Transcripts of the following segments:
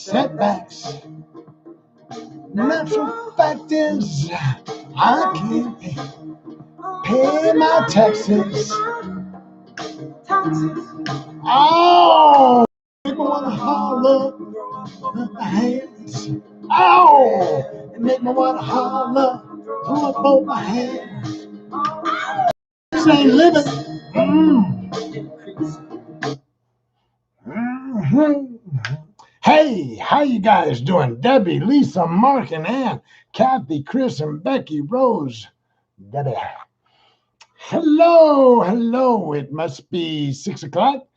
setbacks. Natural fact is, I can't pay my taxes. Oh, make me wanna holler with my hands. Oh, it make me wanna holler, throw up both my hands. This ain't living. Hey, how you guys doing? Debbie, Lisa, Mark, and Ann, Kathy, Chris, and Becky, Rose, Debbie. Hello. It must be 6 o'clock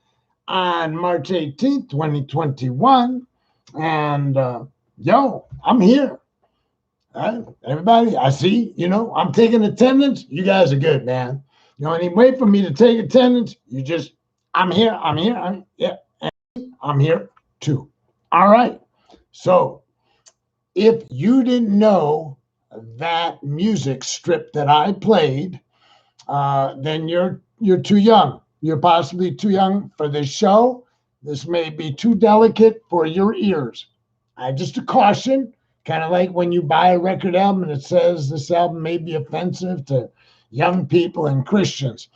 on March 18th, 2021. And I'm here. Everybody, I see, I'm taking attendance. You guys are good, man. You don't even wait for me to take attendance. I'm here. I'm here too. All right. So if you didn't know that music strip that I played, then you're too young. You're possibly too young for this show. This may be too delicate for your ears. Just a caution, kind of like when you buy a record album and it says this album may be offensive to young people and Christians.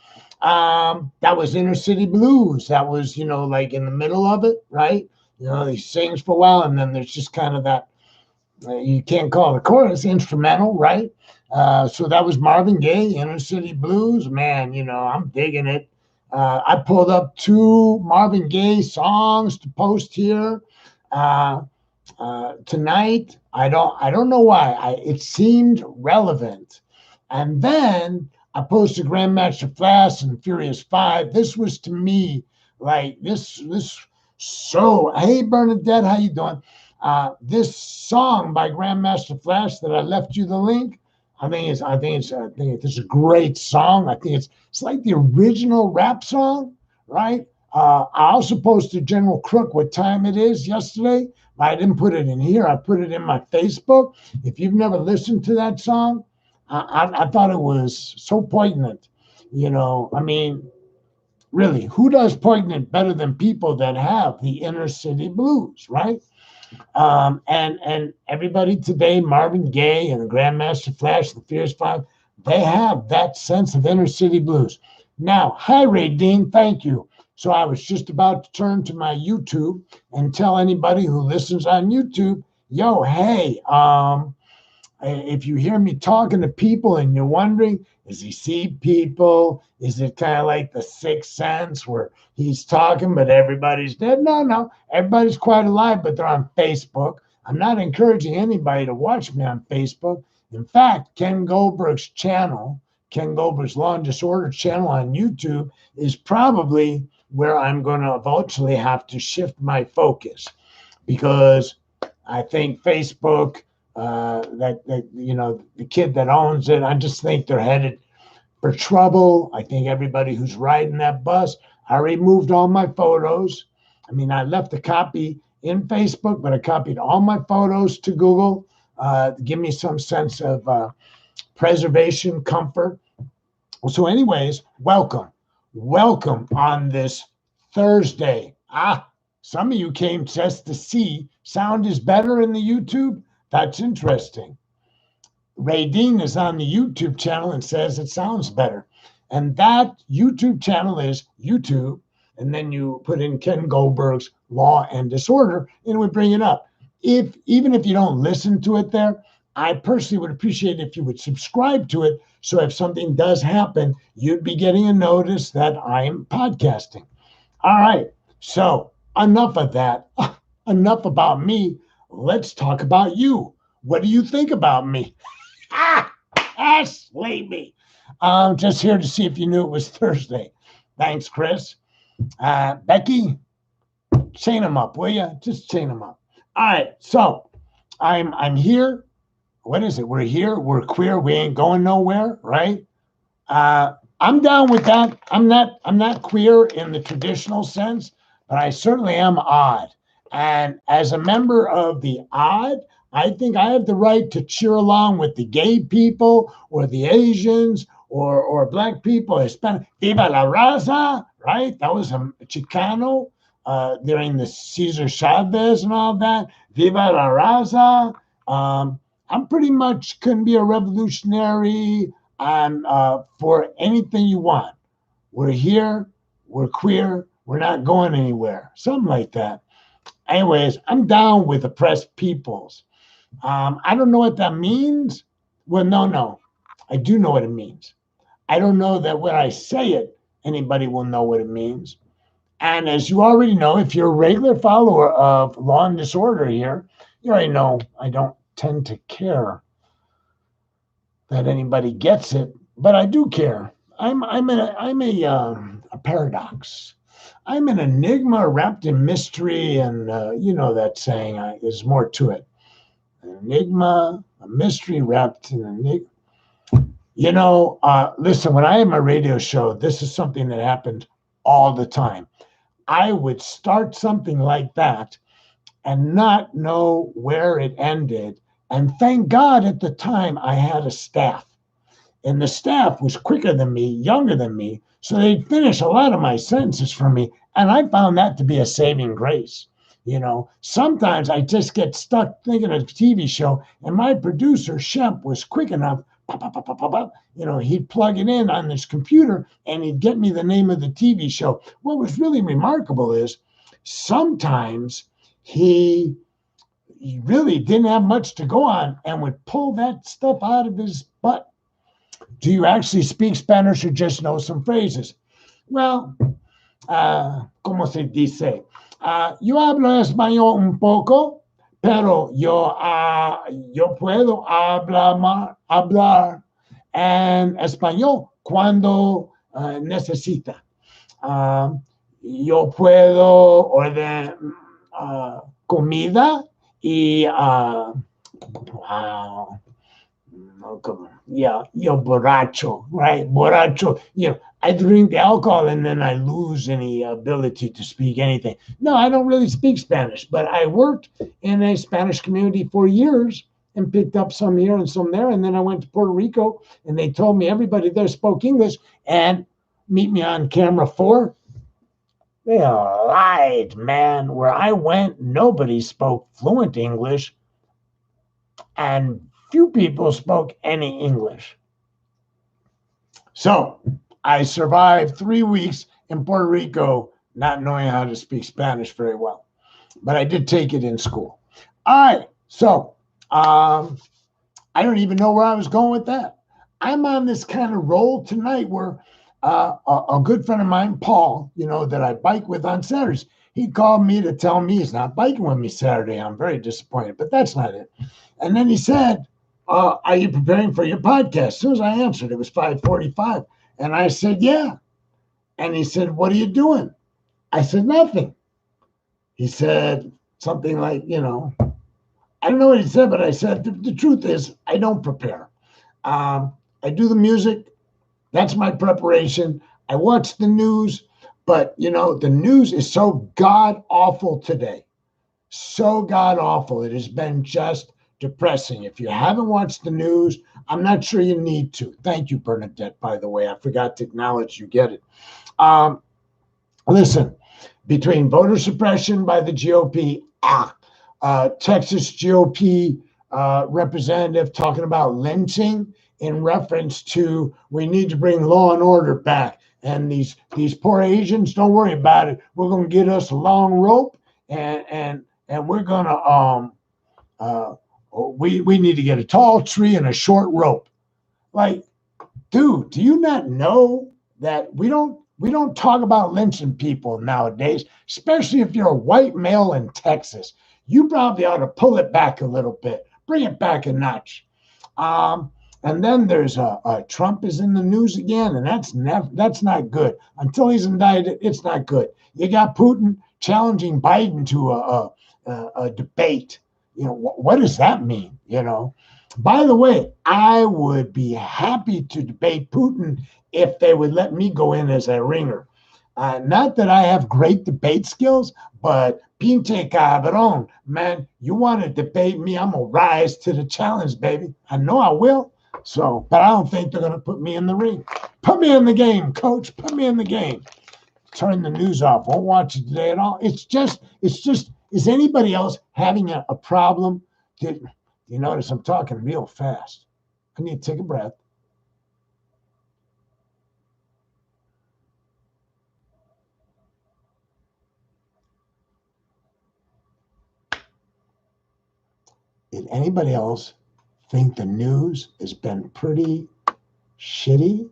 That was Inner City Blues. That was, like in the middle of it, right? He sings for a while and then there's just kind of that, you can't call it a chorus, instrumental, right? So that was Marvin Gaye, Inner City Blues. Man, I'm digging it. I pulled up 2 Marvin Gaye songs to post here tonight. I don't know why. It seemed relevant. And then I posted Grandmaster Flash and Furious 5. This was to me like this. So, hey Bernadette, how you doing? This song by Grandmaster Flash that I left you the link. I think it's a great song. I think it's like the original rap song, right? I also posted General Crook what time it is yesterday. I didn't put it in here. I put it in my Facebook. If you've never listened to that song, I thought it was so poignant. Really, who does poignant better than people that have the inner city blues, right? And everybody today, Marvin Gaye and Grandmaster Flash, the Fierce Five, they have that sense of inner city blues. Now, hi Ray Dean, thank you. So I was just about to turn to my YouTube and tell anybody who listens on YouTube, yo, hey, if you hear me talking to people and you're wondering, does he see people? Is it kind of like the Sixth Sense where he's talking, but everybody's dead? No. Everybody's quite alive, but they're on Facebook. I'm not encouraging anybody to watch me on Facebook. In fact, Ken Goldberg's channel, Ken Goldberg's Law and Disorder channel on YouTube is probably where I'm going to eventually have to shift my focus, because I think Facebook, the kid that owns it, I just think they're headed for trouble. I think everybody who's riding that bus, I removed all my photos. I left a copy in Facebook, but I copied all my photos to Google to give me some sense of preservation, comfort. So anyways, welcome on this Thursday. Some of you came just to see sound is better in the YouTube. That's interesting. Ray Dean is on the YouTube channel and says it sounds better. And that YouTube channel is YouTube. And then you put in Ken Goldberg's Law and Disorder and it would bring it up. Even if you don't listen to it there, I personally would appreciate if you would subscribe to it. So if something does happen, you'd be getting a notice that I'm podcasting. All right. So enough of that. Enough about me. Let's talk about you. What do you think about me? Slay me. I'm just here to see if you knew it was Thursday. Thanks, Chris. Becky, chain them up, will you? Just chain them up. All right. So I'm here. What is it? We're here. We're queer. We ain't going nowhere, right? I'm down with that. I'm not queer in the traditional sense, but I certainly am odd. And as a member of the odd, I think I have the right to cheer along with the gay people or the Asians or black people, Hispanic. Viva la raza, right? That was a Chicano during the Cesar Chavez and all that. Viva la raza. I'm pretty much can be a revolutionary. I'm for anything you want. We're here. We're queer. We're not going anywhere. Something like that. Anyways, I'm down with oppressed peoples. I don't know what that means. Well, no. I do know what it means. I don't know that when I say it, anybody will know what it means. And as you already know, if you're a regular follower of Law and Disorder here, you already know I don't tend to care that anybody gets it, but I do care. I'm a paradox. I'm an enigma wrapped in mystery, and you know that saying. There's more to it. An enigma, a mystery wrapped in an enigma. You know, listen. When I had my radio show, this is something that happened all the time. I would start something like that and not know where it ended. And thank God at the time I had a staff. And the staff was quicker than me, younger than me. So they'd finish a lot of my sentences for me. And I found that to be a saving grace. You know, sometimes I just get stuck thinking of a TV show, and my producer, Shemp, was quick enough. Pop, pop, pop, pop, pop, pop. You know, he'd plug it in on this computer and he'd get me the name of the TV show. What was really remarkable is sometimes he really didn't have much to go on and would pull that stuff out of his butt. Do you actually speak Spanish or just know some phrases? Well, ¿cómo se dice? Yo hablo español un poco, pero yo puedo hablar en español cuando necesita. Yo puedo ordenar comida y wow. Yeah, you're borracho, right? Borracho. You know, I drink alcohol and then I lose any ability to speak anything. No, I don't really speak Spanish, but I worked in a Spanish community for years and picked up some here and some there. And then I went to Puerto Rico and they told me everybody there spoke English and meet me on camera 4. They lied, man. Where I went, nobody spoke fluent English. And few people spoke any English. So I survived 3 weeks in Puerto Rico not knowing how to speak Spanish very well, but I did take it in school. All right, so I don't even know where I was going with that. I'm on this kind of roll tonight where a good friend of mine, Paul, you know, that I bike with on Saturdays, he called me to tell me he's not biking with me Saturday. I'm very disappointed, but that's not it. And then he said, are you preparing for your podcast? As soon as I answered, it was 5:45. And I said, yeah. And he said, what are you doing? I said, nothing. He said something like, you know, I don't know what he said, but I said, the truth is, I don't prepare. I do the music. That's my preparation. I watch the news. But, you know, the news is so god awful today. So god awful. It has been just depressing. If you haven't watched the news, I'm not sure you need to. Thank you, Bernadette, by the way. I forgot to acknowledge you get it. Listen, between voter suppression by the GOP, Texas GOP representative talking about lynching in reference to we need to bring law and order back. And these poor Asians, don't worry about it. We're going to get us a long rope and we're going to we need to get a tall tree and a short rope. Like, dude, do you not know that we don't talk about lynching people nowadays, especially if you're a white male in Texas. You probably ought to pull it back a little bit, bring it back a notch. And then there's Trump is in the news again, and that's not good. Until he's indicted, it's not good. You got Putin challenging Biden to a debate. You know, what does that mean? You know, by the way, I would be happy to debate Putin if they would let me go in as a ringer. Not that I have great debate skills, but pinche cabrón, man, you want to debate me? I'm going to rise to the challenge, baby. I know I will. So, but I don't think they're going to put me in the ring. Put me in the game, coach. Put me in the game. Turn the news off. Won't watch it today at all. It's Is anybody else having a problem? You notice I'm talking real fast. I need to take a breath. Did anybody else think the news has been pretty shitty?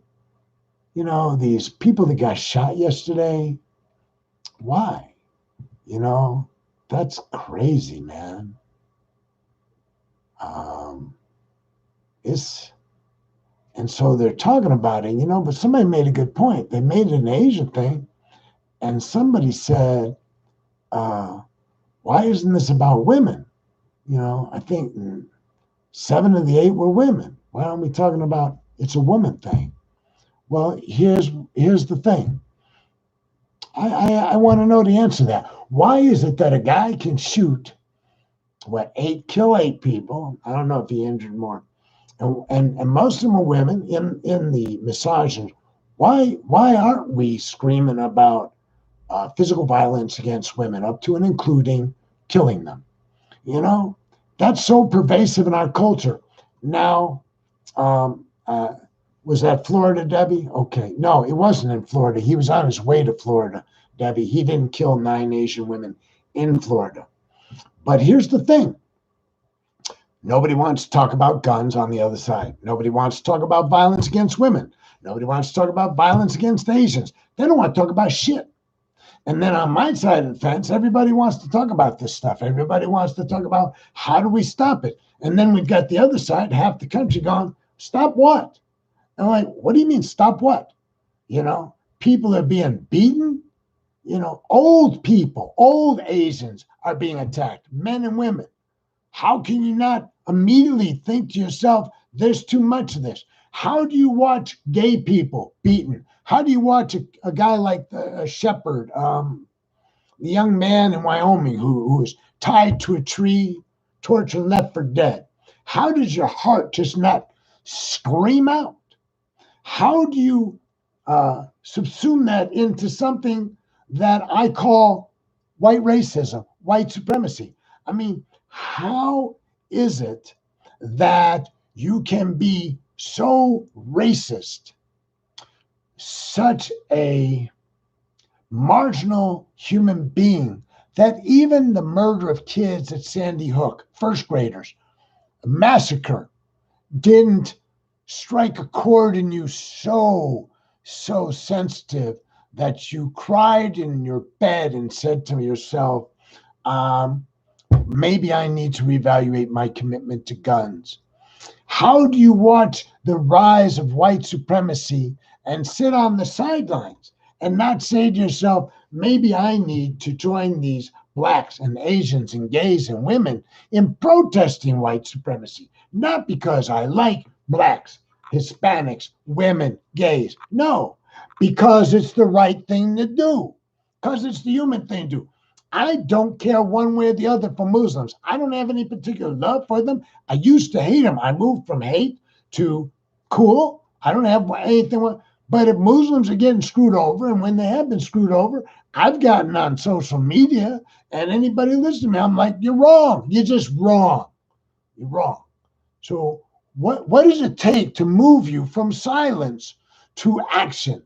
You know, these people that got shot yesterday, why? You know, that's crazy, man. And so they're talking about it, you know, but somebody made a good point. They made it an Asian thing, and somebody said, why isn't this about women? You know, I think 7 of the 8 were women. Why aren't we talking about it's a woman thing? Well, here's the thing. I want to know the answer to that. Why is it that a guy can shoot, kill 8 people? I don't know if he injured more. And most of them are women in the misogynist. Why aren't we screaming about physical violence against women, up to and including killing them? You know, that's so pervasive in our culture. Now, was that Florida, Debbie? Okay. No, it wasn't in Florida. He was on his way to Florida, Debbie. He didn't kill 9 Asian women in Florida. But here's the thing. Nobody wants to talk about guns on the other side. Nobody wants to talk about violence against women. Nobody wants to talk about violence against Asians. They don't want to talk about shit. And then on my side of the fence, everybody wants to talk about this stuff. Everybody wants to talk about how do we stop it? And then we've got the other side, half the country going, stop what? And I'm like, what do you mean stop what? You know, people are being beaten. You know, old people, old Asians are being attacked, men and women. How can you not immediately think to yourself, there's too much of this? How do you watch gay people beaten? How do you watch a guy like a shepherd, the young man in Wyoming who was tied to a tree, tortured and left for dead? How does your heart just not scream out? How do you subsume that into something that I call white racism, white supremacy? I mean, how is it that you can be so racist, such a marginal human being, that even the murder of kids at Sandy Hook, first graders, massacre, didn't strike a chord in you so sensitive that you cried in your bed and said to yourself, maybe I need to reevaluate my commitment to guns? How do you watch the rise of white supremacy and sit on the sidelines and not say to yourself, maybe I need to join these blacks and Asians and gays and women in protesting white supremacy? Not because I like blacks, Hispanics, women, gays. No, because it's the right thing to do, because it's the human thing to do. I don't care one way or the other for Muslims. I don't have any particular love for them. I used to hate them. I moved from hate to cool. I don't have anything. But if Muslims are getting screwed over, and when they have been screwed over, I've gotten on social media, and anybody listen to me, I'm like, you're wrong. You're just wrong. You're wrong. So what does it take to move you from silence to action?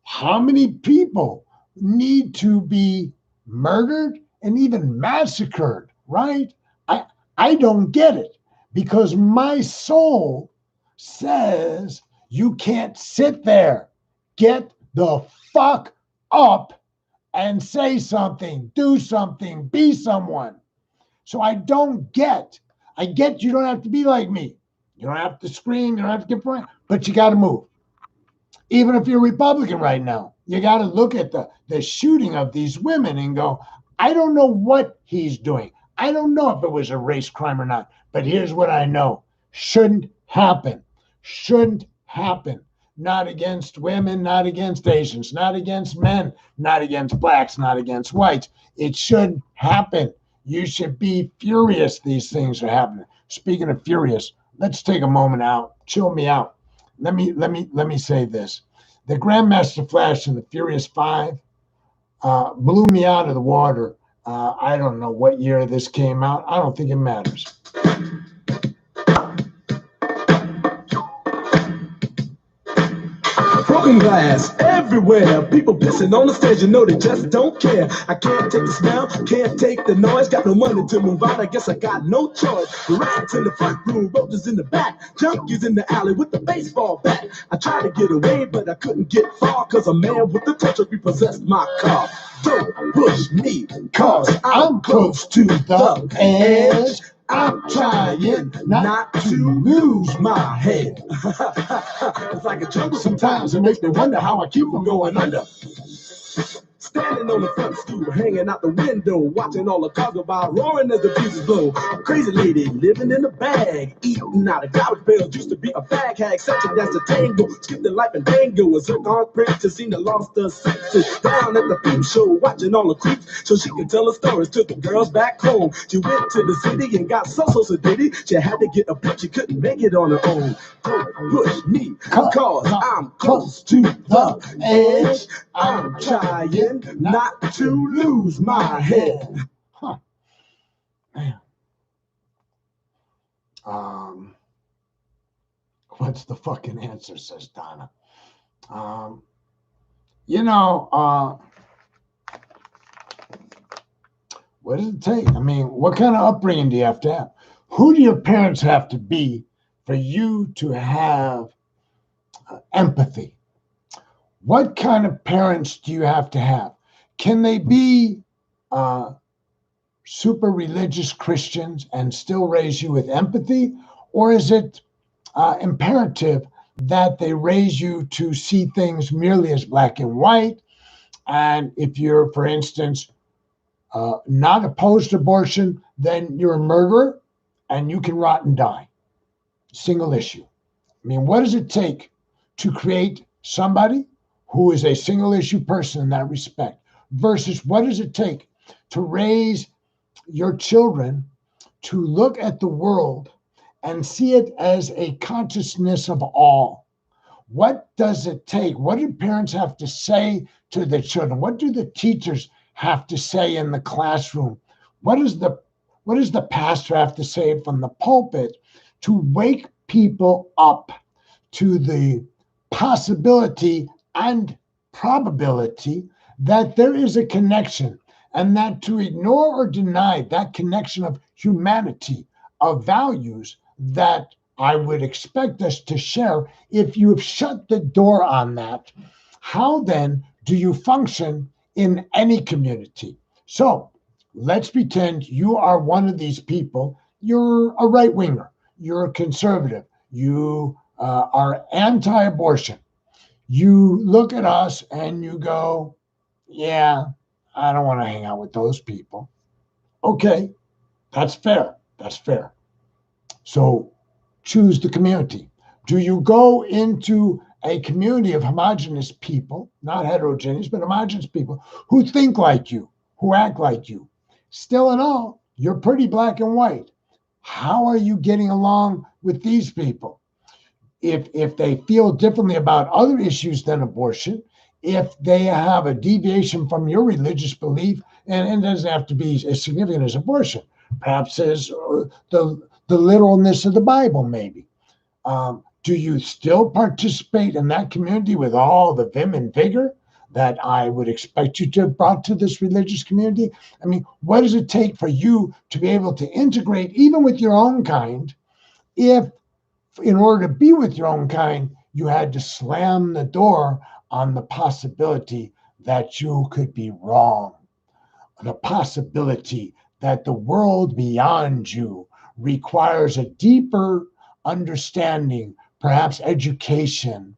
How many people need to be murdered and even massacred, right? I don't get it, because my soul says you can't sit there. Get the fuck up and say something, do something, be someone. So I get you don't have to be like me. You don't have to scream, you don't have to get front, but you got to move. Even if you're Republican right now, you got to look at the shooting of these women and go, I don't know what he's doing. I don't know if it was a race crime or not, but here's what I know. Shouldn't happen. Shouldn't happen. Not against women, not against Asians, not against men, not against blacks, not against whites. It shouldn't happen. You should be furious these things are happening. Speaking of furious, let's take a moment out. Chill me out. Let me say this. The Grandmaster Flash in the Furious 5 blew me out of the water I don't know what year this came out. I don't think it matters. Broken glass everywhere. People pissing on the stage, you know they just don't care. I can't take the smell, can't take the noise. Got no money to move out, I guess I got no choice. Rats in the front room, roaches in the back, junkies in the alley with the baseball bat. I tried to get away, but I couldn't get far, cause a man with a touch repossessed my car. Don't push me, cause I'm close to the edge. I'm trying not to lose my head. It's like a jungle sometimes. It makes me wonder how I keep from going under. Standing on the front stoop, hanging out the window, watching all the cars go by, roaring as the breezes blow. A crazy lady living in a bag, eating out of garbage pails. Used to be a bag hag, such a dance to tango. Skipped the life and dango. A zircon princess seen the lost her senses. Down at the peep show, watching all the creeps, so she could tell her stories to the girls back home. She went to the city and got so sedity. She had to get a bitch, she couldn't make it on her own. Don't push me, cause I'm close to the edge. I'm trying not to lose my head. Huh. Man. What's the fucking answer, says Donna. What does it take? I mean, what kind of upbringing do you have to have? Who do your parents have to be for you to have empathy? What kind of parents do you have to have? Can they be super religious Christians and still raise you with empathy? Or is it imperative that they raise you to see things merely as black and white? And if you're, for instance, not opposed to abortion, then you're a murderer and you can rot and die. Single issue. I mean, what does it take to create somebody who is a single issue person in that respect versus what does it take to raise your children to look at the world and see it as a consciousness of all? What does it take? What do parents have to say to their children? What do the teachers have to say in the classroom? What does the pastor have to say from the pulpit to wake people up to the possibility and probability that there is a connection, and that to ignore or deny that connection of humanity, of values that I would expect us to share, if you have shut the door on that, how then do you function in any community? So let's pretend you are one of these people. You're a right-winger. You're a conservative. You are anti-abortion. You look at us and you go, yeah, I don't want to hang out with those people. Okay, that's fair. That's fair. So choose the community. Do you go into a community of homogenous people, not heterogeneous, but homogenous people who think like you, who act like you? Still in all, you're pretty black and white. How are you getting along with these people? If they feel differently about other issues than abortion, if they have a deviation from your religious belief, and it doesn't have to be as significant as abortion, perhaps as the literalness of the Bible, maybe. Do you still participate in that community with all the vim and vigor that I would expect you to have brought to this religious community? I mean, what does it take for you to be able to integrate, even with your own kind, if in order to be with your own kind, you had to slam the door on the possibility that you could be wrong, the possibility that the world beyond you requires a deeper understanding, perhaps education,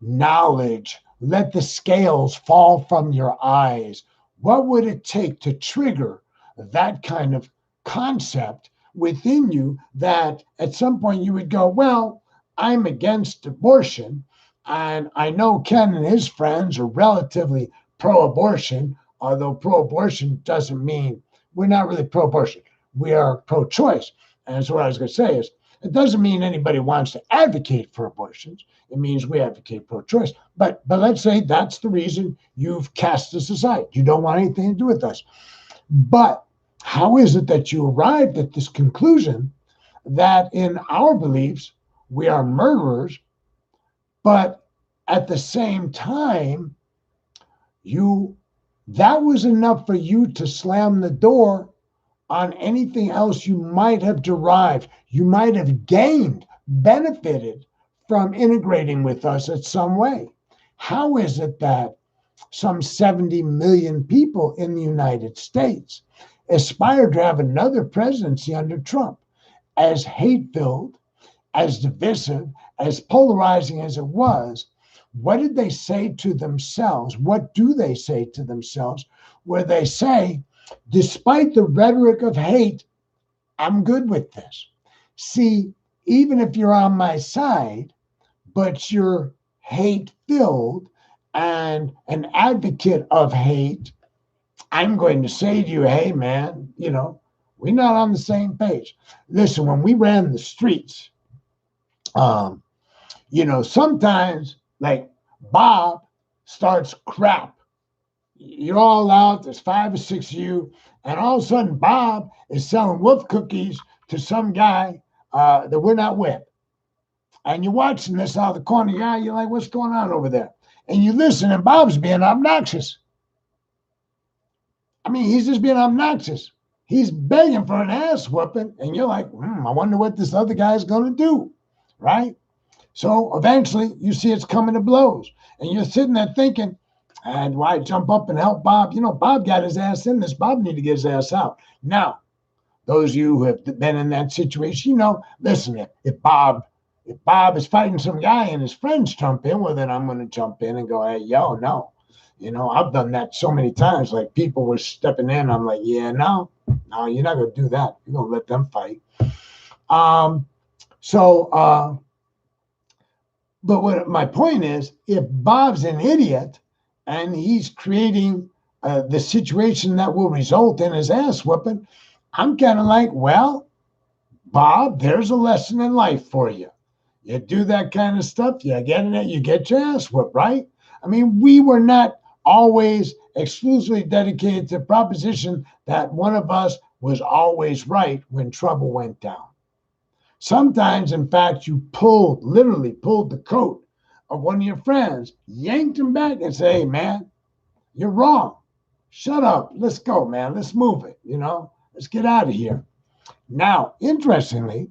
knowledge. Let the scales fall from your eyes. What would it take to trigger that kind of concept within you that at some point you would go, well, I'm against abortion, and I know Ken and his friends are relatively pro-abortion, although pro-abortion doesn't mean we're not really pro-abortion. We are pro-choice. And so what I was going to say is, It doesn't mean anybody wants to advocate for abortions. It means we advocate pro-choice. But let's say that's the reason you've cast us aside. You don't want anything to do with us. But how is it that you arrived at this conclusion that in our beliefs we are murderers, but at the same time, that was enough for you to slam the door on anything else you might have derived, you might have gained, benefited from integrating with us in some way? How is it that some 70 million people in the United States aspire to have another presidency under Trump? As hate-filled, as divisive, as polarizing as it was, what did they say to themselves? What do they say to themselves where they say, despite the rhetoric of hate, I'm good with this? See, even if you're on my side, but you're hate-filled and an advocate of hate, I'm going to say to you, hey, man, we're not on the same page. Listen, when we ran the streets, sometimes like Bob starts crap. You're all out, there's 5 or 6 of you, and all of a sudden Bob is selling wolf cookies to some guy that we're not with. And you're watching this out of the corner of your eye, you're like, what's going on over there? And you listen, and Bob's being obnoxious. I mean, he's just being obnoxious. He's begging for an ass whooping, and you're like, I wonder what this other guy's going to do, right? So eventually you see it's coming to blows, and you're sitting there thinking, do I jump up and help Bob? Bob got his ass in this. Bob need to get his ass out. Now, those of you who have been in that situation, listen, if Bob is fighting some guy and his friends jump in, well, then I'm going to jump in and go, hey, no. I've done that so many times. Like people were stepping in. I'm like, yeah, no, you're not going to do that. You're going to let them fight. But what my point is, if Bob's an idiot and he's creating the situation that will result in his ass whooping, I'm kind of like, well, Bob, there's a lesson in life for you. You do that kind of stuff, you get in it, you get your ass whooped, right? I mean, we were not always exclusively dedicated to the proposition that one of us was always right when trouble went down. Sometimes, in fact, you literally pulled the coat of one of your friends, yanked him back and say, hey, man, you're wrong. Shut up. Let's go, man. Let's move it. Let's get out of here. Now, interestingly,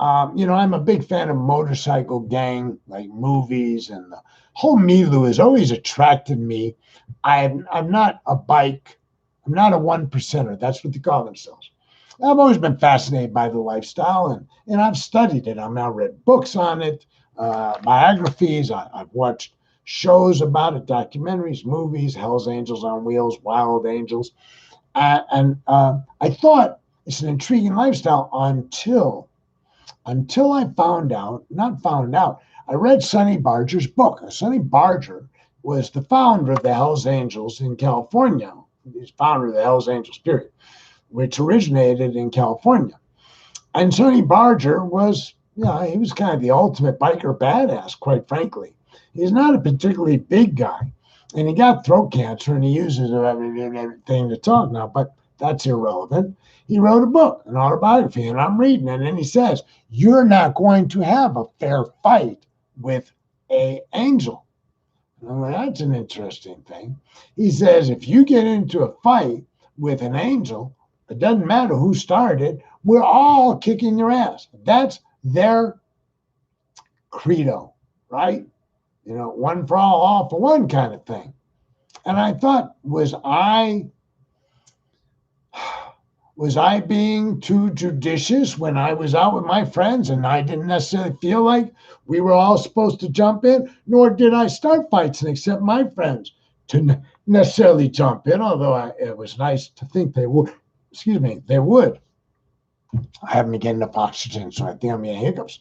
I'm a big fan of motorcycle gang, like movies, and the whole milieu has always attracted me. I'm not a bike. I'm not a 1%er. That's what they call themselves. I've always been fascinated by the lifestyle, and I've studied it. I've now read books on it, biographies. I've watched shows about it, documentaries, movies, Hell's Angels on Wheels, Wild Angels. And I thought it's an intriguing lifestyle until I I read Sonny Barger's book. Sonny Barger was the founder of the Hell's Angels in California. He's founder of the Hell's Angels, period, which originated in California. And Sonny Barger was, he was kind of the ultimate biker badass, quite frankly. He's not a particularly big guy. And he got throat cancer, and he uses everything to talk now, but that's irrelevant. He wrote a book, an autobiography, and I'm reading it, and he says, you're not going to have a fair fight with an angel. And I'm like, that's an interesting thing. He says, if you get into a fight with an angel, it doesn't matter who started, we're all kicking your ass. That's their credo, right? One for all for one kind of thing. And I thought, was I being too judicious when I was out with my friends and I didn't necessarily feel like we were all supposed to jump in, nor did I start fights and accept my friends to necessarily jump in, although it was nice to think they would. They would. I haven't been getting enough oxygen, so I think I'm getting hiccups.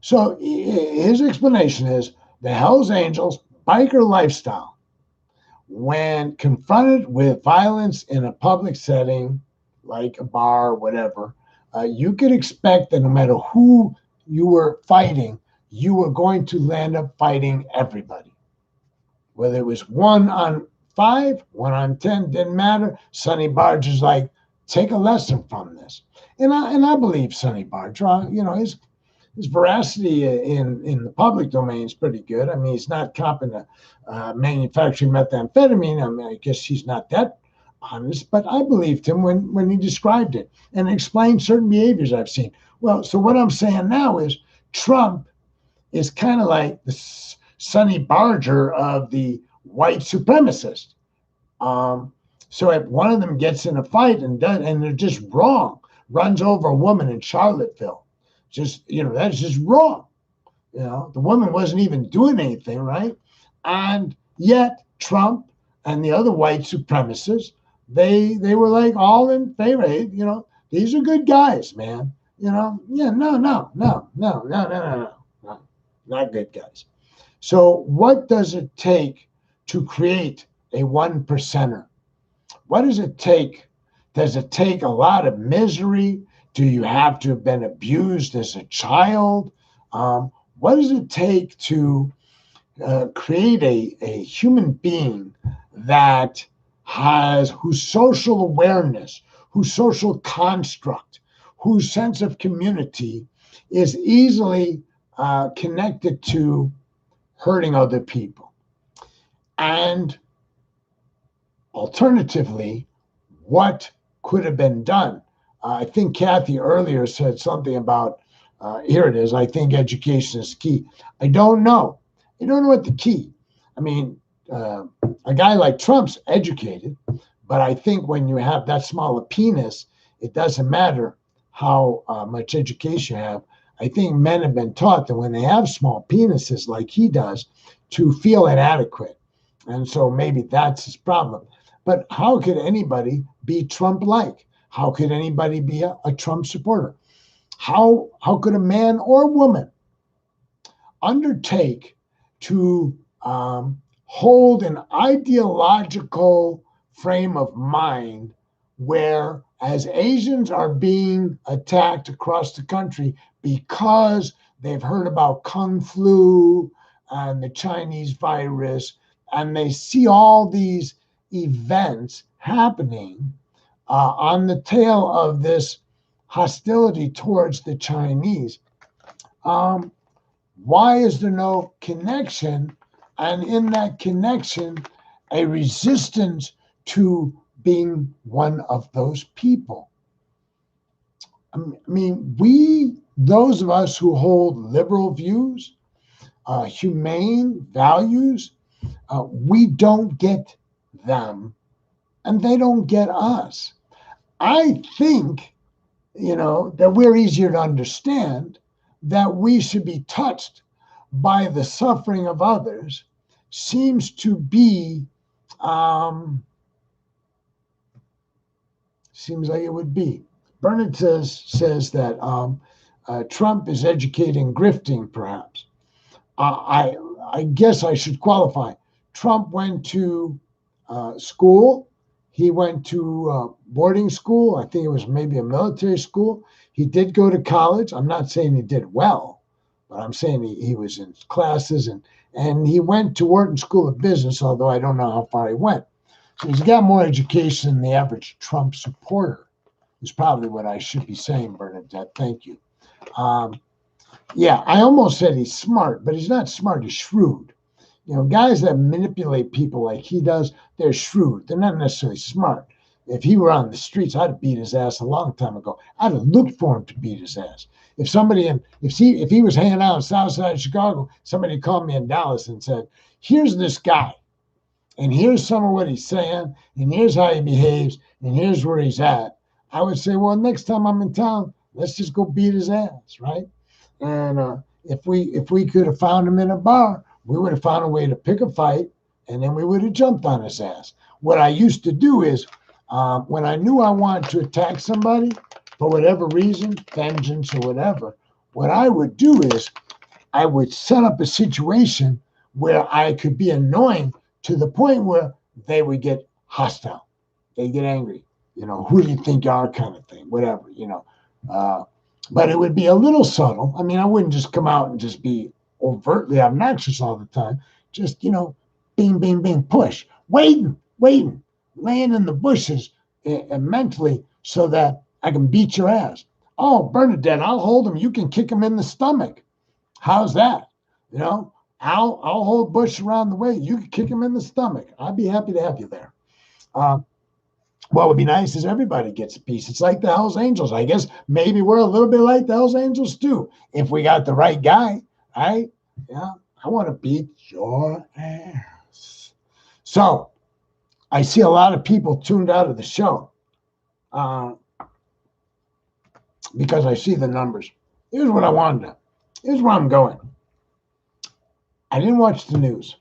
So his explanation is the Hells Angels biker lifestyle, when confronted with violence in a public setting, like a bar or whatever, you could expect that no matter who you were fighting, you were going to land up fighting everybody. Whether it was 1-on-5, 1-on-10, didn't matter. Sonny Barge is like, take a lesson from this. And I believe Sonny Barge. His veracity in the public domain is pretty good. I mean, he's not copping manufacturing methamphetamine. I mean, I guess he's not that honest, but I believed him when he described it and explained certain behaviors I've seen. Well, so what I'm saying now is Trump is kind of like the Sonny Barger of the white supremacist. So if one of them gets in a fight and they're just wrong, runs over a woman in Charlottesville, that's just wrong. The woman wasn't even doing anything, right? And yet Trump and the other white supremacists, they were like all in favor. These are good guys, man. No, not good guys. So what does it take to create a 1%er? What does it take? Does it take a lot of misery? Do you have to have been abused as a child? What does it take to create a human being whose social awareness, whose social construct, whose sense of community is easily connected to hurting other people? And alternatively, what could have been done? I think Kathy earlier said something about, here it is, I think education is key. I don't know what the key. I mean, a guy like Trump's educated, but I think when you have that small a penis, it doesn't matter how much education you have. I think men have been taught that when they have small penises like he does, to feel inadequate. And so maybe that's his problem. But how could anybody be Trump-like? How could anybody be a Trump supporter? How could a man or woman undertake to hold an ideological frame of mind where, as Asians are being attacked across the country because they've heard about Kung Flu and the Chinese virus, and they see all these events happening on the tail of this hostility towards the Chinese, why is there no connection? And in that connection, a resistance to being one of those people. I mean, those of us who hold liberal views, humane values, we don't get them and they don't get us. I think, that we're easier to understand, that we should be touched by the suffering of others seems to be, seems like it would be. Bernard says that Trump is educating grifting, perhaps. I guess I should qualify. Trump went to school. He went to boarding school. I think it was maybe a military school. He did go to college. I'm not saying he did well, but I'm saying he was in classes, and he went to Wharton School of Business, although I don't know how far he went. So he's got more education than the average Trump supporter, is probably what I should be saying, Bernadette. Thank you. Yeah, I almost said he's smart, but he's not smart. He's shrewd. Guys that manipulate people like he does, they're shrewd. They're not necessarily smart. If he were on the streets, I'd have beat his ass a long time ago. I'd have looked for him to beat his ass. If he was hanging out in South Side of Chicago, somebody called me in Dallas and said, here's this guy, and here's some of what he's saying, and here's how he behaves, and here's where he's at, I would say, well, next time I'm in town, let's just go beat his ass, right? And if we could have found him in a bar, we would have found a way to pick a fight, and then we would have jumped on his ass. What I used to do is, when I knew I wanted to attack somebody for whatever reason, vengeance or whatever, what I would do is I would set up a situation where I could be annoying to the point where they would get hostile. They get angry. Who do you think you are, kind of thing, whatever, But it would be a little subtle. I mean, I wouldn't just come out and just be overtly obnoxious all the time. Just, bing, bing, bing, push, waiting, laying in the bushes mentally so that I can beat your ass. Oh, Bernadette, I'll hold him. You can kick him in the stomach. How's that? I'll hold Bush around the way. You can kick him in the stomach. I'd be happy to have you there. What would be nice is everybody gets a piece. It's like the Hells Angels. I guess maybe we're a little bit like the Hells Angels too. If we got the right guy, right? Yeah, I want to beat your ass. So I see a lot of people tuned out of the show because I see the numbers. Here's what I wanted to. Here's where I'm going. I didn't watch the news.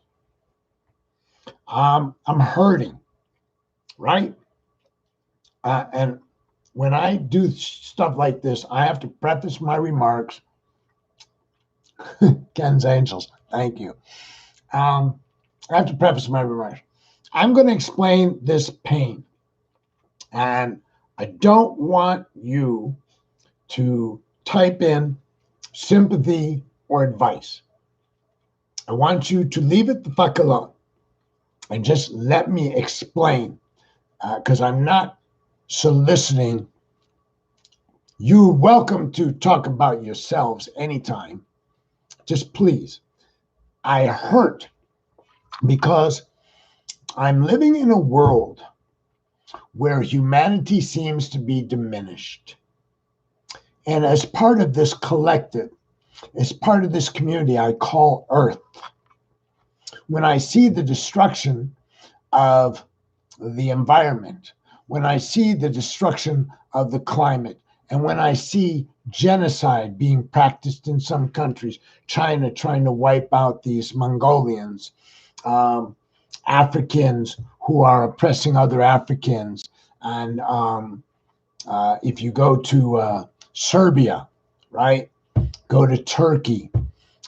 I'm hurting, right? And when I do stuff like this, I have to preface my remarks. Ken's Angels, thank you. I have to preface my remarks. I'm going to explain this pain. And I don't want you to type in sympathy or advice. I want you to leave it the fuck alone and just let me explain, because I'm not soliciting. You're welcome to talk about yourselves anytime. Just please. I hurt because I'm living in a world where humanity seems to be diminished. And as part of this collective, as part of this community I call Earth, when I see the destruction of the environment, when I see the destruction of the climate, and when I see genocide being practiced in some countries, China trying to wipe out these Mongolians, Africans who are oppressing other Africans, and if you go to Serbia, right, go to Turkey,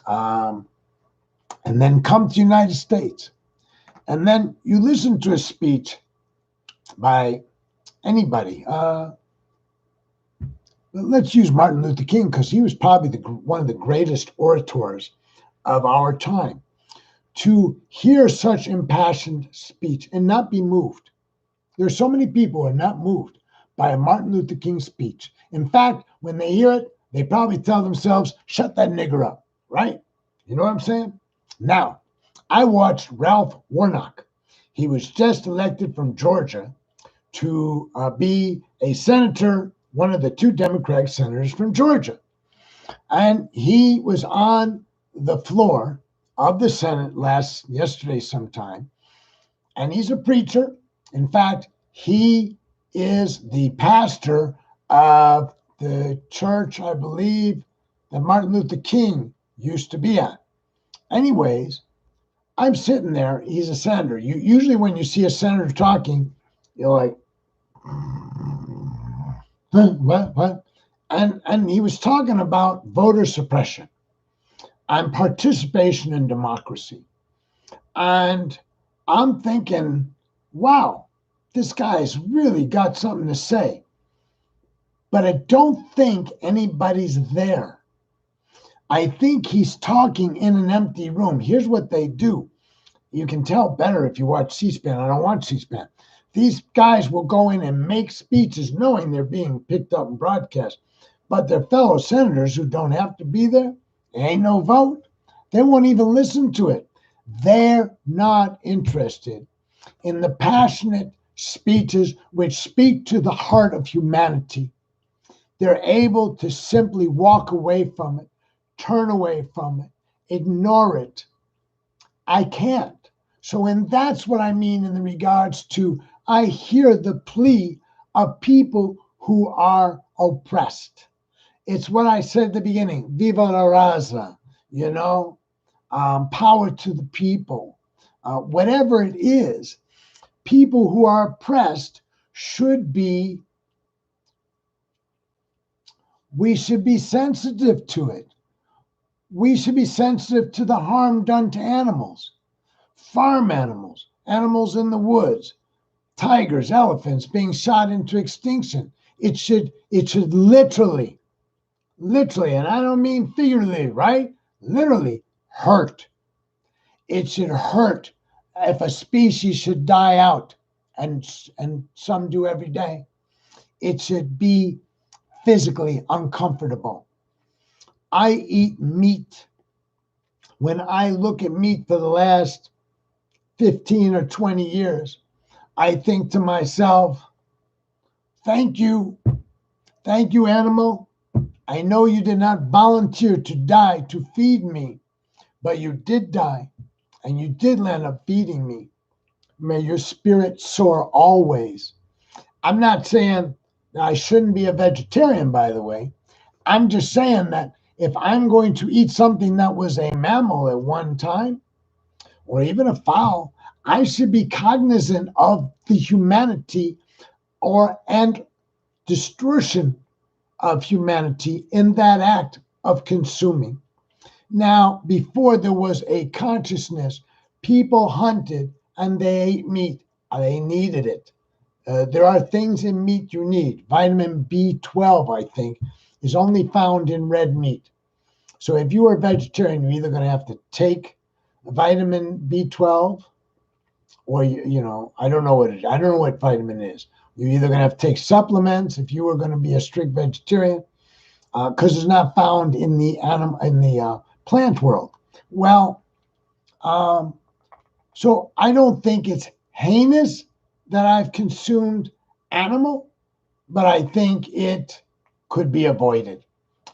and then come to the United States, and then you listen to a speech by anybody. Let's use Martin Luther King, because he was probably one of the greatest orators of our time. To hear such impassioned speech and not be moved. There are so many people who are not moved by a Martin Luther King speech. In fact, when they hear it, they probably tell themselves, shut that nigger up, right? You know what I'm saying? Now, I watched Ralph Warnock. He was just elected from Georgia to be a senator, one of the two Democratic senators from Georgia. And he was on the floor of the Senate yesterday sometime. And he's a preacher. In fact, he is the pastor of the church, I believe, that Martin Luther King used to be at. Anyways, I'm sitting there. He's a senator. Usually when you see a senator talking, you're like, what? And he was talking about voter suppression and participation in democracy. And I'm thinking, wow, this guy's really got something to say. But I don't think anybody's there. I think he's talking in an empty room. Here's what they do. You can tell better if you watch C-SPAN. I don't watch C-SPAN. These guys will go in and make speeches knowing they're being picked up and broadcast. But their fellow senators who don't have to be there, ain't no vote. They won't even listen to it. They're not interested in the passionate speeches which speak to the heart of humanity. They're able to simply walk away from it, turn away from it, ignore it. I can't. And that's what I mean in regards to, I hear the plea of people who are oppressed. It's what I said at the beginning, viva la raza, power to the people. Whatever it is, people who are oppressed we should be sensitive to it. We should be sensitive to the harm done to animals, farm animals, animals in the woods, tigers, elephants being shot into extinction. It should literally, and I don't mean figuratively, right? Literally hurt. It should hurt if a species should die out, and some do every day. It should be physically uncomfortable. I eat meat. When I look at meat for the last 15 or 20 years, I think to myself, thank you. Thank you, animal. I know you did not volunteer to die to feed me, but you did die, and you did land up feeding me. May your spirit soar always. I'm not saying that I shouldn't be a vegetarian, by the way. I'm just saying that if I'm going to eat something that was a mammal at one time, or even a fowl, I should be cognizant of the humanity and distortion of humanity in that act of consuming. Now, before there was a consciousness, people hunted and they ate meat. They needed it. There are things in meat you need. Vitamin B12, I think, is only found in red meat. So if you are a vegetarian, you're either going to have to take vitamin B12, or I don't know what I don't know what vitamin is. You're either going to have to take supplements if you are going to be a strict vegetarian, because it's not found in the plant world. Well, so I don't think it's heinous that I've consumed animal, but I think it could be avoided.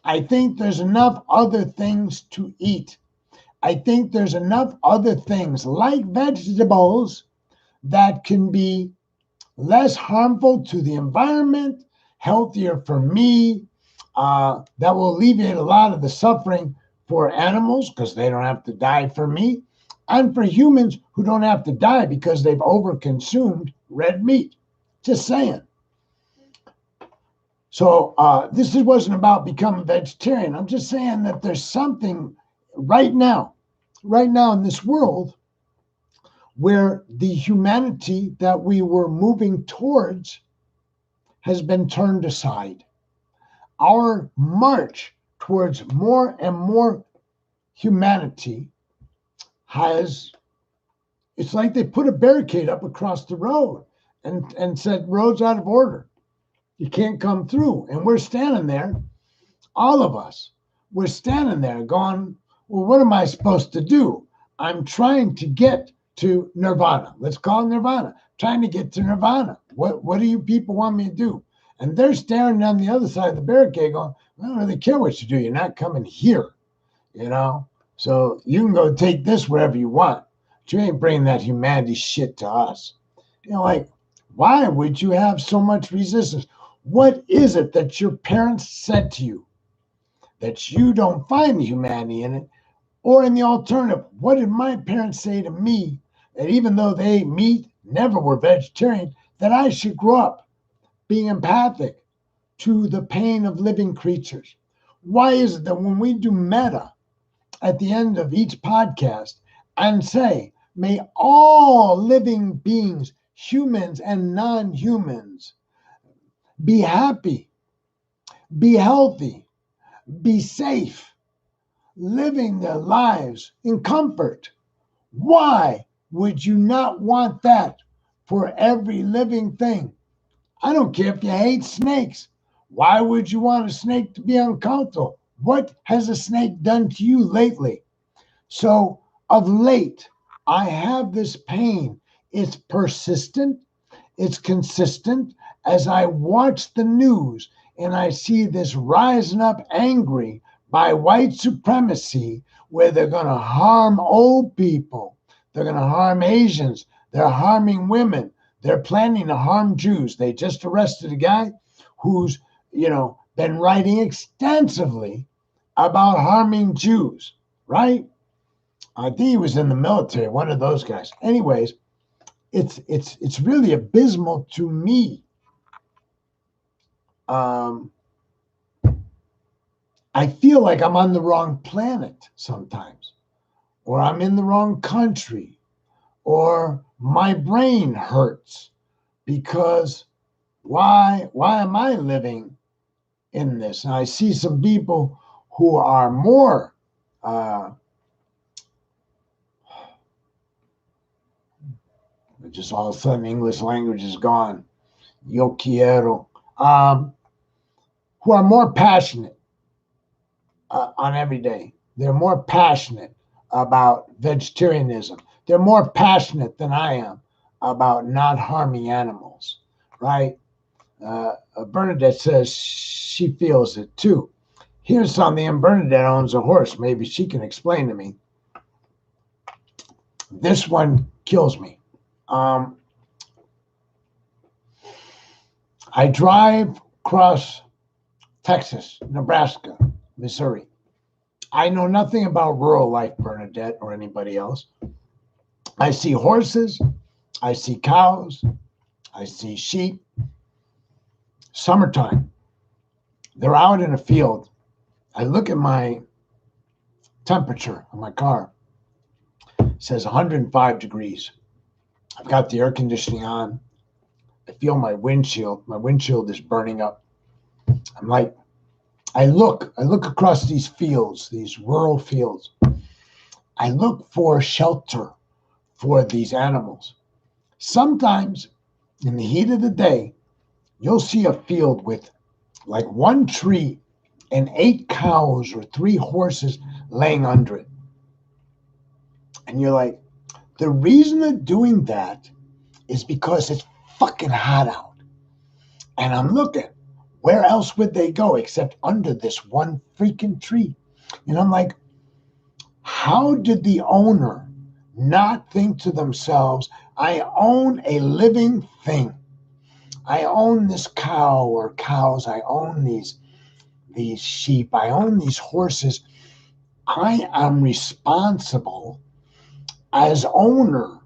I think there's enough other things to eat. I think there's enough other things like vegetables that can be less harmful to the environment, healthier for me, that will alleviate a lot of the suffering for animals because they don't have to die for me, and for humans who don't have to die because they've overconsumed red meat. Just saying. So this wasn't about becoming vegetarian. I'm just saying that there's something right now in this world where the humanity that we were moving towards has been turned aside. Our march towards more and more humanity it's like they put a barricade up across the road and said, road's out of order. You can't come through. And we're standing there, all of us, we're standing there going, well, what am I supposed to do? I'm trying to get to nirvana. Let's call it nirvana. Trying to get to nirvana. What do you people want me to do? And they're staring on the other side of the barricade going, I don't really care what you do. You're not coming here, So you can go take this wherever you want. But you ain't bringing that humanity shit to us. Why would you have so much resistance? What is it that your parents said to you that you don't find the humanity in it? Or in the alternative, what did my parents say to me that even though they ate meat, never were vegetarian, that I should grow up being empathic to the pain of living creatures? Why is it that when we do meta at the end of each podcast and say, may all living beings, humans and non-humans, be happy, be healthy, be safe, living their lives in comfort? Why would you not want that for every living thing? I don't care if you hate snakes. Why would you want a snake to be uncomfortable? What has a snake done to you lately? So of late, I have this pain. It's persistent. It's consistent. As I watch the news and I see this rising up angry by white supremacy, where they're going to harm old people, they're going to harm Asians, they're harming women, they're planning to harm Jews. They just arrested a guy who's, been writing extensively about harming Jews, right? I think he was in the military, one of those guys. Anyways, it's really abysmal to me. I feel like I'm on the wrong planet sometimes, or I'm in the wrong country, or my brain hurts because Why am I living in this? And I see some people who are more just all of a sudden English language is gone. Yo quiero. Who are more passionate on every day. They're more passionate about vegetarianism. They're more passionate than I am about not harming animals, right? Bernadette says she feels it too. Here's something, and Bernadette owns a horse. Maybe she can explain to me. This one kills me. I drive across Texas, Nebraska, Missouri. I know nothing about rural life, Bernadette, or anybody else. I see horses, I see cows, I see sheep. Summertime, they're out in a field. I look at my temperature on my car. It says 105 degrees. I've got the air conditioning on. I feel my windshield. My windshield is burning up. I'm like, I look across these fields, these rural fields. I look for shelter for these animals. Sometimes in the heat of the day, you'll see a field with like one tree and 8 cows or 3 horses laying under it. And you're like, the reason they're doing that is because it's fucking hot out. And I'm looking, where else would they go except under this one freaking tree? And I'm like, how did the owner not think to themselves, I own a living thing. I own this cow or cows. I own these sheep. I own these horses. I am responsible as owner,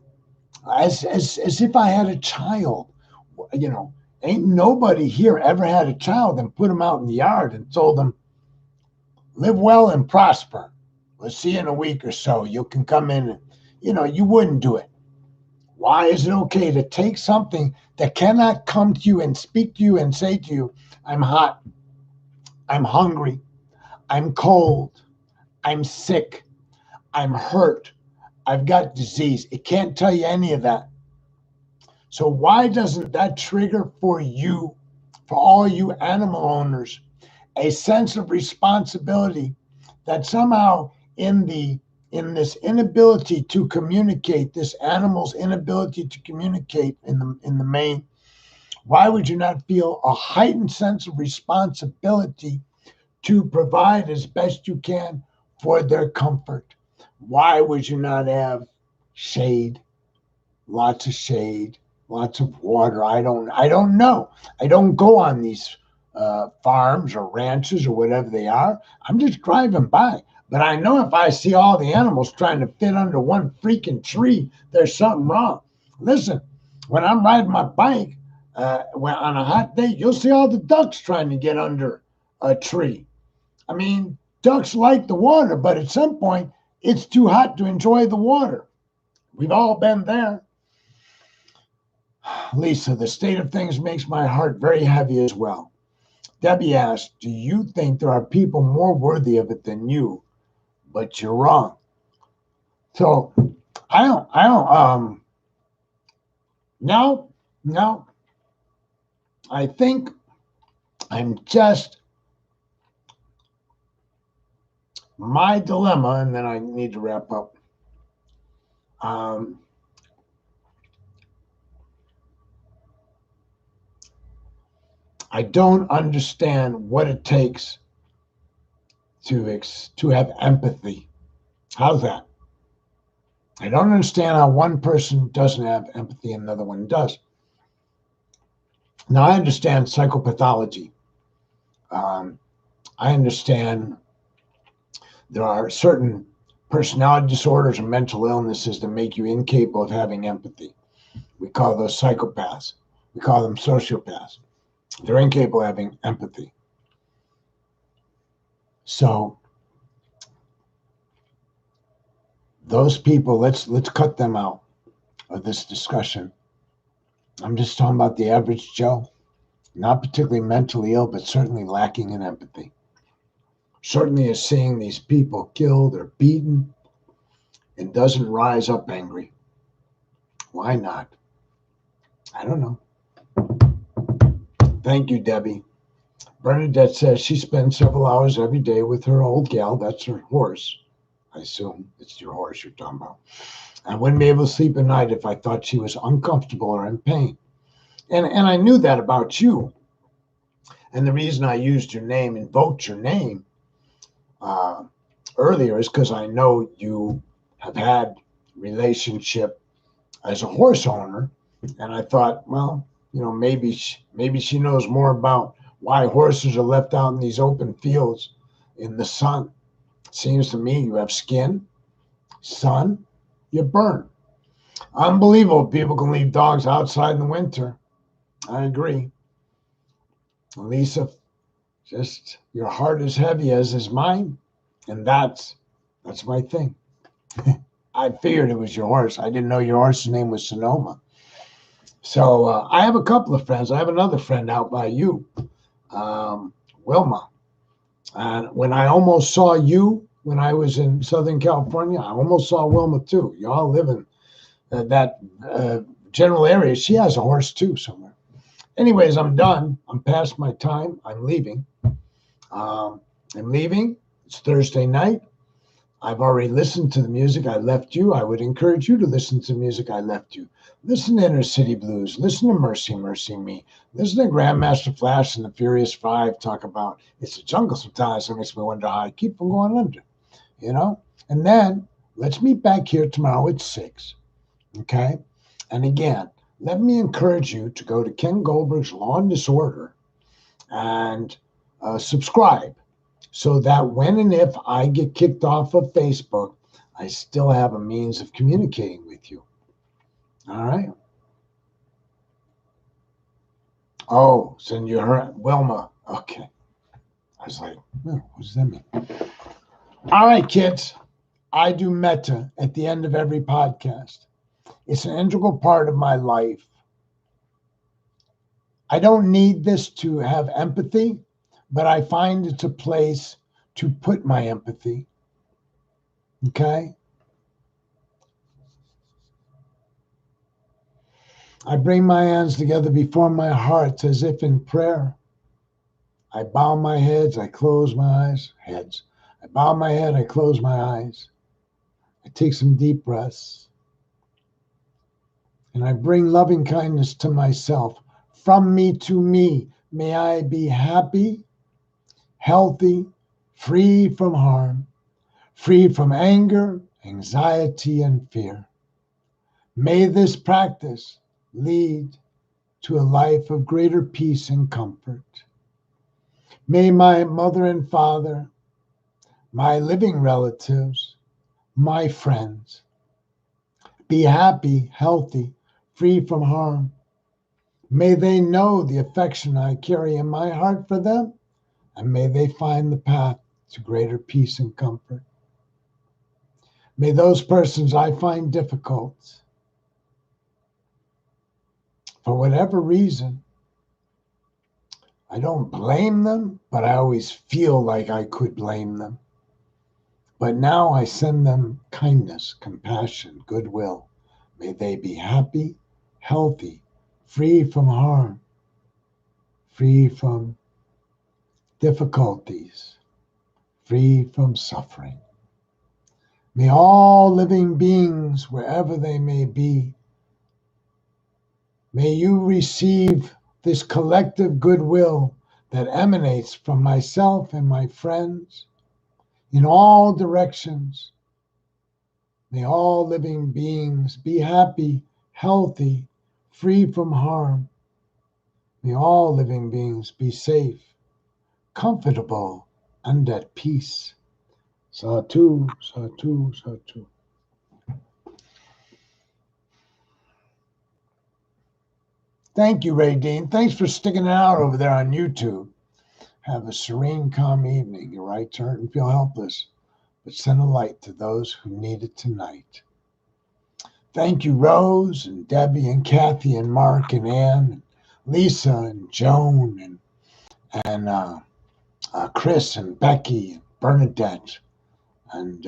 as if I had a child. You know, ain't nobody here ever had a child and put them out in the yard and told them, live well and prosper. We'll see you in a week or so. You can come in and, you wouldn't do it. Why is it okay to take something that cannot come to you and speak to you and say to you, I'm hot, I'm hungry, I'm cold, I'm sick, I'm hurt, I've got disease. It can't tell you any of that. So why doesn't that trigger for you, for all you animal owners, a sense of responsibility that somehow in this inability to communicate, this animal's inability to communicate in the main, why would you not feel a heightened sense of responsibility to provide as best you can for their comfort? Why would you not have shade, lots of shade, lots of water? I don't know. I don't go on these farms or ranches or whatever they are. I'm just driving by. But I know if I see all the animals trying to fit under one freaking tree, there's something wrong. Listen, when I'm riding my bike on a hot day, you'll see all the ducks trying to get under a tree. I mean, ducks like the water, but at some point, it's too hot to enjoy the water. We've all been there. Lisa, the state of things makes my heart very heavy as well. Debbie asked, do you think there are people more worthy of it than you? But you're wrong. So no. I think I'm just, my dilemma, and then I need to wrap up. I don't understand what it takes to have empathy. How's that? I don't understand how one person doesn't have empathy and another one does. Now, I understand psychopathology. I understand there are certain personality disorders or mental illnesses that make you incapable of having empathy. We call those psychopaths. We call them sociopaths. They're incapable of having empathy. So those people, let's cut them out of this discussion. I'm just talking about the average Joe. not particularly mentally ill, but certainly lacking in empathy. Certainly is seeing these people killed or beaten and doesn't rise up angry. Why not? I don't know. Thank you, Debbie. Bernadette says she spends several hours every day with her old gal. That's her horse. I assume it's your horse you're talking about. I wouldn't be able to sleep at night if I thought she was uncomfortable or in pain. And I knew that about you. And the reason I used your name, invoked your name earlier, is because I know you have had relationship as a horse owner. And I thought, well, maybe she knows more about why horses are left out in these open fields in the sun. It seems to me you have skin, sun, you burn. Unbelievable people can leave dogs outside in the winter. I agree. Lisa, just your heart is heavy as is mine. And that's my thing. I figured it was your horse. I didn't know your horse's name was Sonoma. So I have a couple of friends. I have another friend out by you, Wilma. And when I almost saw you when I was in Southern California, I almost saw Wilma too. You all live in that general area. She has a horse too somewhere. Anyways, I'm done. I'm past my time. I'm leaving. It's Thursday night. I've already listened to the music I left you. I would encourage you to listen to the music I left you. Listen to Inner City Blues. Listen to Mercy, Mercy Me. Listen to Grandmaster Flash and the Furious Five talk about it's a jungle sometimes. It makes me wonder how I keep from going under, And then let's meet back here tomorrow at 6, okay? And again, let me encourage you to go to Ken Goldberg's Law and Disorder and subscribe, so that when and if I get kicked off of Facebook, I still have a means of communicating with you. All right? Oh, so you heard Wilma. Okay. I was like, what does that mean? All right, kids. I do metta at the end of every podcast. It's an integral part of my life. I don't need this to have empathy, but I find it's a place to put my empathy. Okay? I bring my hands together before my heart as if in prayer. I bow my heads, I close my eyes. I bow my head, I close my eyes. I take some deep breaths. And I bring loving kindness to myself. From me to me, may I be happy, healthy, free from harm, free from anger, anxiety, and fear. May this practice lead to a life of greater peace and comfort. May my mother and father, my living relatives, my friends, be happy, healthy, free from harm. May they know the affection I carry in my heart for them, and may they find the path to greater peace and comfort. May those persons I find difficult, for whatever reason, I don't blame them, but I always feel like I could blame them. But now I send them kindness, compassion, goodwill. May they be happy, healthy, free from harm, free from difficulties, free from suffering. May all living beings, wherever they may be, may you receive this collective goodwill that emanates from myself and my friends in all directions. May all living beings be happy, healthy, free from harm. May all living beings be safe, comfortable, and at peace. Satu, Satu, Satu. Thank you, Ray Dean. Thanks for sticking it out over there on YouTube. Have a serene, calm evening. Your right to hurt and feel helpless, but send a light to those who need it tonight. Thank you, Rose and Debbie and Kathy and Mark and Ann and Lisa and Joan and Chris and Becky and Bernadette and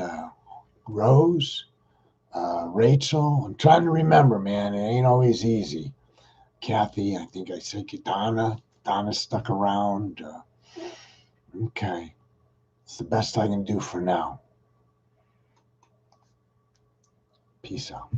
Rose, Rachel. I'm trying to remember, man. It ain't always easy. Kathy, I think I said Donna. Donna stuck around. Okay. It's the best I can do for now. Peace out.